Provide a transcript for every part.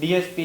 DSP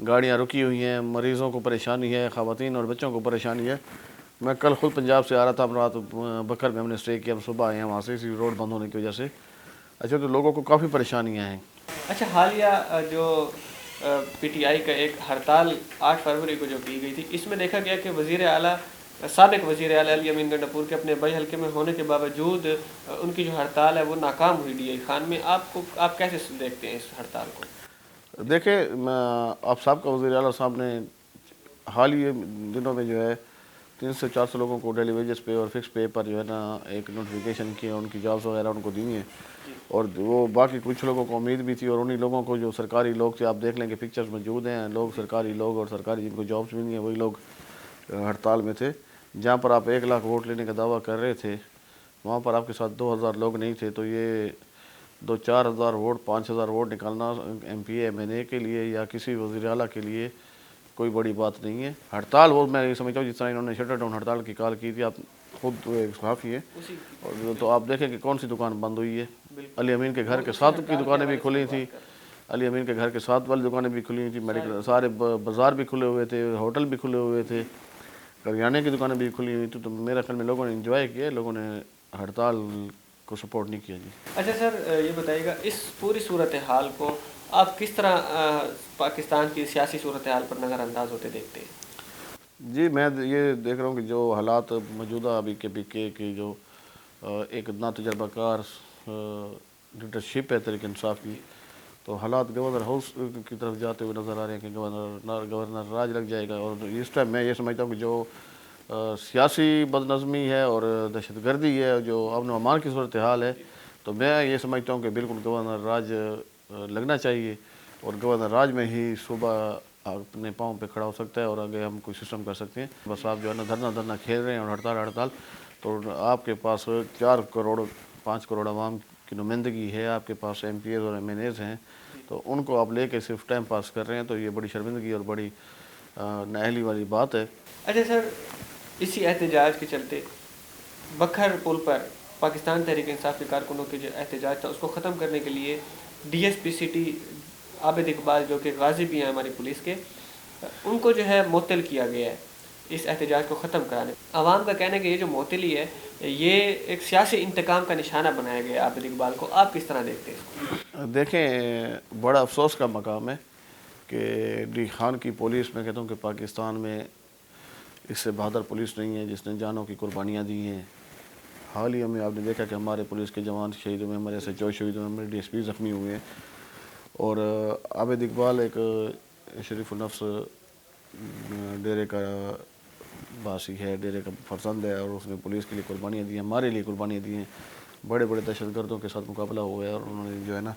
گاڑیاں رکی ہوئی ہیں، مریضوں کو پریشانی ہے، خواتین اور بچوں کو پریشانی ہے۔ میں کل خود پنجاب سے آ رہا تھا، رات بکر میں ہم نے اسٹے کیا، ہم صبح آئے ہیں وہاں سے، اسی روڈ بند ہونے کی وجہ سے۔ اچھا، تو لوگوں کو کافی پریشانیاں ہیں۔ اچھا، حالیہ جو پی ٹی آئی کا ایک ہڑتال 8 فروری کو جو کی گئی تھی، اس میں دیکھا گیا کہ وزیر اعلیٰ، سابق وزیر اعلیٰ علی امین گنڈاپور کے اپنے بڑے حلقے میں ہونے کے باوجود ان کی جو ہڑتال ہے وہ ناکام ہوئی ڈی آئی خان میں۔ آپ کیسے دیکھتے ہیں اس ہڑتال کو؟ دیکھیں، آپ سابقہ وزیر اعلیٰ صاحب نے حال ہی دنوں میں جو ہے 300 سے 400 لوگوں کو ڈیلی ویجز پہ اور فکس پے پر جو ہے نا ایک نوٹیفیکیشن کیا، ان کی جابس وغیرہ ان کو دی ہیں، اور وہ باقی کچھ لوگوں کو امید بھی تھی، اور انہی لوگوں کو جو سرکاری لوگ تھے، آپ دیکھ لیں کہ پکچرز موجود ہیں، لوگ سرکاری لوگ اور سرکاری جن کو جابس ملی ہیں وہی لوگ ہڑتال میں تھے۔ جہاں پر آپ 1 لاکھ ووٹ لینے کا دعویٰ کر رہے تھے، وہاں پر آپ کے ساتھ 2000 لوگ نہیں تھے، تو یہ 2-4 ہزار ووٹ، 5 ہزار ووٹ نکالنا M P A M N A کے لیے یا کسی وزیر اعلیٰ کے لیے کوئی بڑی بات نہیں ہے۔ ہڑتال وہ میں یہ سمجھتا ہوں جس طرح انہوں نے شٹر ڈاؤن ہڑتال کی کال کی تھی، آپ خود ایک صحافی ہیں، اور تو آپ دیکھیں کہ کون سی دکان بند ہوئی ہے۔ علی امین کے گھر کے ساتھ کی دکانیں بھی کھلی تھیں، علی امین کے گھر کے ساتھ والی دکانیں بھی کھلی تھیں، میڈیکل سارے بازار بھی کھلے ہوئے تھے، ہوٹل بھی کھلے ہوئے تھے، کریانے کی دکانیں بھی کھلی ہوئی تھیں، تو میرا خیال میں لوگوں نے انجوائے کیا، لوگوں نے ہڑتال کو سپورٹ نہیں کیا جی۔ اچھا سر، یہ بتائیے گا اس پوری صورتحال کو آپ کس طرح پاکستان کی سیاسی صورتحال پر نظر انداز ہوتے دیکھتے ہیں؟ جی، میں یہ دیکھ رہا ہوں کہ جو حالات موجودہ ابھی کے پی کے کی جو ایک نا تجربہ کار لیڈرشپ ہے تحریک انصاف کی، تو حالات گورنر ہاؤس کی طرف جاتے ہوئے نظر آ رہے ہیں کہ گورنر راج لگ جائے گا، اور اس ٹائم میں یہ سمجھتا ہوں کہ جو سیاسی بد نظمی ہے اور دہشت گردی ہے، جو امن و امان کی صورتحال ہے، تو میں یہ سمجھتا ہوں کہ بالکل گورنر راج لگنا چاہیے، اور گورنر راج میں ہی صوبہ اپنے پاؤں پہ کھڑا ہو سکتا ہے اور آگے ہم کوئی سسٹم کر سکتے ہیں۔ بس آپ جو ہے نا دھرنا کھیل رہے ہیں اور ہڑتال، تو آپ کے پاس 4 کروڑ 5 کروڑ عوام کی نمائندگی ہے، آپ کے پاس ایم پی ایز اور ایم این ایز ہیں، تو ان کو آپ لے کے صرف ٹائم پاس کر رہے ہیں، تو یہ بڑی شرمندگی اور بڑی نااہلی والی بات ہے۔ اچھا سر، اسی احتجاج کے چلتے بکھر پل پر پاکستان تحریک انصاف کے کارکنوں کے جو احتجاج تھا اس کو ختم کرنے کے لیے ڈی ایس پی سٹی عابد اقبال، جو کہ غازی بھی ہیں ہماری پولیس کے، ان کو جو ہے معطل کیا گیا ہے اس احتجاج کو ختم کرانے۔ عوام کا کہنا ہے کہ یہ جو معطلی ہے یہ ایک سیاسی انتقام کا نشانہ بنایا گیا عابد اقبال کو، آپ کس طرح دیکھتے ہیں؟ دیکھیں، بڑا افسوس کا مقام ہے کہ ڈی خان کی پولیس، میں کہتا ہوں کہ پاکستان میں اس سے بہادر پولیس نہیں ہے جس نے جانوں کی قربانیاں دی ہیں۔ حال ہی میں آپ نے دیکھا کہ ہمارے پولیس کے جوان شہید ہوئے، ہمارے ایس ایچ او شہید ہوئے، ہمارے ڈی ایس پی زخمی ہوئے ہیں، اور عابد اقبال ایک شریف النفس ڈیرے کا باسی ہے، ڈیرے کا فرزند ہے، اور اس نے پولیس کے لیے قربانیاں دی ہیں، ہمارے لیے قربانیاں دی ہیں، بڑے بڑے دہشت گردوں کے ساتھ مقابلہ ہوا ہے، اور انہوں نے جو ہے نا،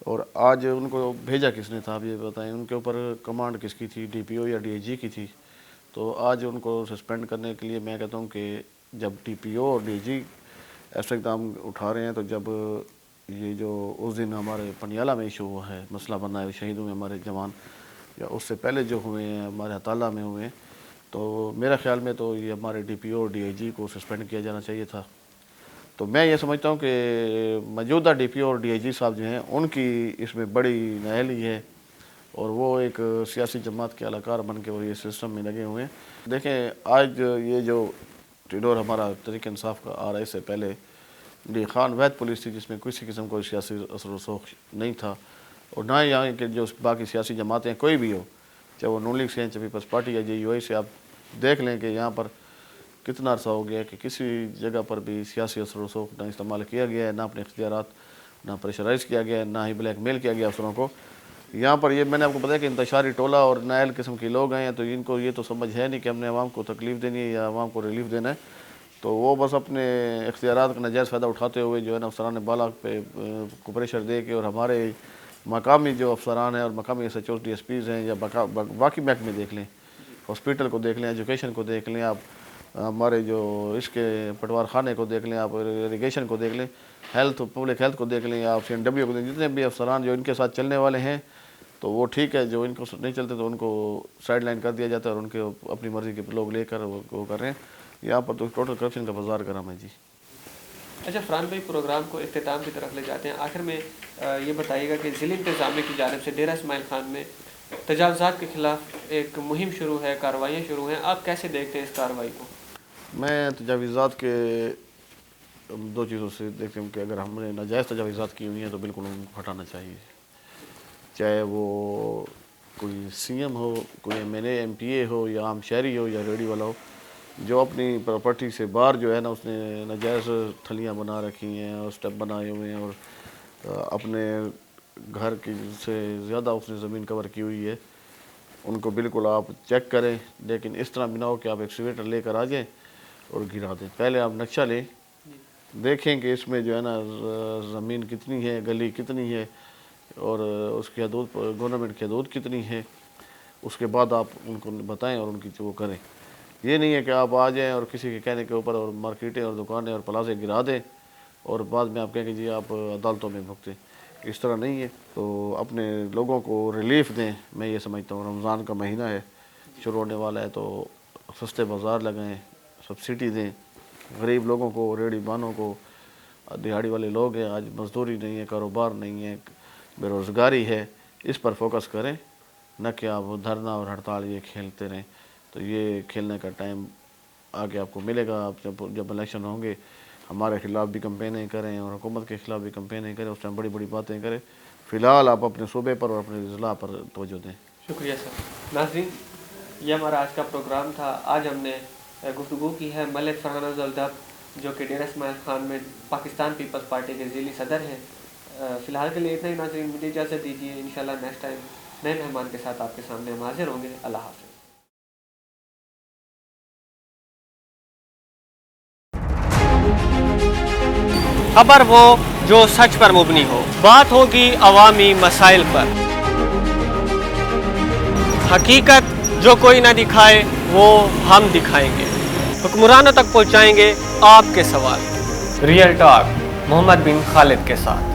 اور آج ان کو بھیجا کس نے تھا آپ یہ بتائیں، ان کے اوپر کمانڈ کس کی تھی، ڈی پی او یا ڈی آئی جی کی تھی؟ تو آج ان کو سسپینڈ کرنے کے لیے میں کہتا ہوں کہ جب ڈی پی او اور ڈی جی ایسے اقدام اٹھا رہے ہیں، تو جب یہ جو اس دن ہمارے پنیالہ میں ایشو ہوا ہے، مسئلہ بنا ہے، شہید ہوئے ہمارے جوان، یا اس سے پہلے جو ہوئے ہیں ہمارے اطالعہ میں ہوئے ہیں، تو میرا خیال میں تو یہ ہمارے ڈی پی او اور ڈی آئی جی کو سسپینڈ کیا جانا چاہیے تھا۔ تو میں یہ سمجھتا ہوں کہ موجودہ ڈی پی او اور ڈی آئی جی صاحب جو ہیں ان کی اس میں بڑی نااہلی ہے، اور وہ ایک سیاسی جماعت کے اہلکار بن کے وہ یہ سسٹم میں لگے ہوئے ہیں۔ دیکھیں، آج یہ جو ٹیڈور ہمارا تحریک انصاف کا آ رہا ہے، اس سے پہلے ڈی خان وحد پولیس تھی جس میں کسی قسم کوئی سیاسی اثر و رسوخ نہیں تھا، اور نہ یہاں کہ جو باقی سیاسی جماعتیں کوئی بھی ہو، چاہے وہ نون لیگ سے ہیں، چاہے پیپلز پارٹی یا جے یو آئی سے، آپ دیکھ لیں کہ یہاں پر کتنا عرصہ ہو گیا کہ کسی جگہ پر بھی سیاسی اثر و رسوخ نہ استعمال کیا گیا ہے، نہ اپنے اختیارات نہ پریشرائز کیا گیا ہے، نہ ہی بلیک میل کیا گیا افسروں کو۔ یہاں پر یہ میں نے آپ کو بتایا کہ انتشاری ٹولہ اور نائل قسم کے لوگ ہیں، تو ان کو یہ تو سمجھ ہے نہیں کہ ہم نے عوام کو تکلیف دینی ہے یا عوام کو ریلیف دینا ہے، تو وہ بس اپنے اختیارات کا ناجائز فائدہ اٹھاتے ہوئے جو ہے نا افسران بالا پہ کو پریشر دے کے، اور ہمارے مقامی جو افسران ہیں اور مقامی S H Os D S Ps ہیں یا باقی محکمے دیکھ لیں، ہاسپیٹل کو دیکھ لیں، ایجوکیشن کو دیکھ لیں، آپ ہمارے جو اس کے پٹوار خانے کو دیکھ لیں، آپ اریگیشن کو دیکھ لیں، ہیلتھ پبلک ہیلتھ کو دیکھ لیں، آپ سی این ڈبلیو کو دیکھ لیں، جتنے بھی افسران جو ان کے ساتھ چلنے والے ہیں تو وہ ٹھیک ہے، جو ان کو نہیں چلتے تو ان کو سائڈ لائن کر دیا جاتا ہے، اور ان کے اپنی مرضی کے لوگ لے کر وہ کر رہے ہیں۔ یہاں پر تو ٹوٹل کرپشن کا بازار گرم ہے جی۔ اچھا فرحان بھائی، پروگرام کو اختتام کی طرف لے جاتے ہیں، آخر میں یہ بتائیے گا کہ ضلع انتظامیہ کی جانب سے ڈیرہ اسماعیل خان میں تجاوزات کے خلاف ایک مہم شروع ہے، کارروائیاں شروع ہیں، آپ کیسے دیکھتے ہیں اس کارروائی کو؟ میں تجاوزات کے دو چیزوں سے دیکھتے ہوں کہ اگر ہم نے ناجائز تجاوزات کی ہوئی ہیں تو بالکل ان کو ہٹانا چاہیے، چاہے وہ کوئی سی ایم ہو، کوئی M L A M P A ہو، یا عام شہری ہو، یا ریڈی والا ہو، جو اپنی پراپرٹی سے باہر جو ہے نا اس نے ناجائز تھلیاں بنا رکھی ہیں اور اسٹیپ بنائے ہوئے ہیں اور اپنے گھر کی سے زیادہ اس نے زمین کور کی ہوئی ہے، ان کو بالکل آپ چیک کریں، لیکن اس طرح بنا ہو کہ آپ ایکسکیویٹر لے کر آ جائیں اور گرا دیں۔ پہلے آپ نقشہ لیں، دیکھیں کہ اس میں جو ہے نا زمین کتنی ہے، گلی کتنی ہے، اور اس کی حدود گورنمنٹ کی حدود کتنی ہے، اس کے بعد آپ ان کو بتائیں اور ان کی وہ کریں۔ یہ نہیں ہے کہ آپ آ جائیں اور کسی کے کہنے کے اوپر اور مارکیٹیں اور دکانیں اور پلازے گرا دیں اور بعد میں آپ کہیں کہ جی آپ عدالتوں میں بھگتیں، اس طرح نہیں ہے۔ تو اپنے لوگوں کو ریلیف دیں، میں یہ سمجھتا ہوں رمضان کا مہینہ ہے، شروع ہونے والا ہے، تو سستے بازار لگائیں، سبسڈی دیں غریب لوگوں کو، ریڑھی بانوں کو، دیہاڑی والے لوگ ہیں، آج مزدوری نہیں ہے، کاروبار نہیں ہے، بے روزگاری ہے، اس پر فوکس کریں، نہ کہ آپ دھرنا اور ہڑتال یہ کھیلتے رہیں۔ تو یہ کھیلنے کا ٹائم آگے آپ کو ملے گا، آپ جب الیکشن ہوں گے ہمارے خلاف بھی کمپینیں کریں اور حکومت کے خلاف بھی کمپینیں کریں، اس ٹائم بڑی بڑی باتیں کریں۔ فی الحال آپ اپنے صوبے پر اور اپنے ضلع پر توجہ دیں۔ شکریہ سر۔ ناظرین، یہ ہمارا آج کا پروگرام تھا۔ آج ہم نے گفتگو کی ہے ملک فرحان زلدب، جو کہ ڈیرہ اسماعیل خان میں پاکستان پیپلز پارٹی کے ذیلی صدر ہیں۔ فی الحال کے لیے اتنا ہی ناظرین، مجھے اجازت دیجیے، انشاءاللہ نیکسٹ ٹائم نئے مہمان کے ساتھ آپ کے سامنے ہم حاضر ہوں گے۔ اللہ حافظ۔ خبر وہ جو سچ پر مبنی ہو، بات ہوگی عوامی مسائل پر، حقیقت جو کوئی نہ دکھائے وہ ہم دکھائیں گے، حکمرانوں تک پہنچائیں گے آپ کے سوال۔ ریئل ٹاک محمد بن خالد کے ساتھ۔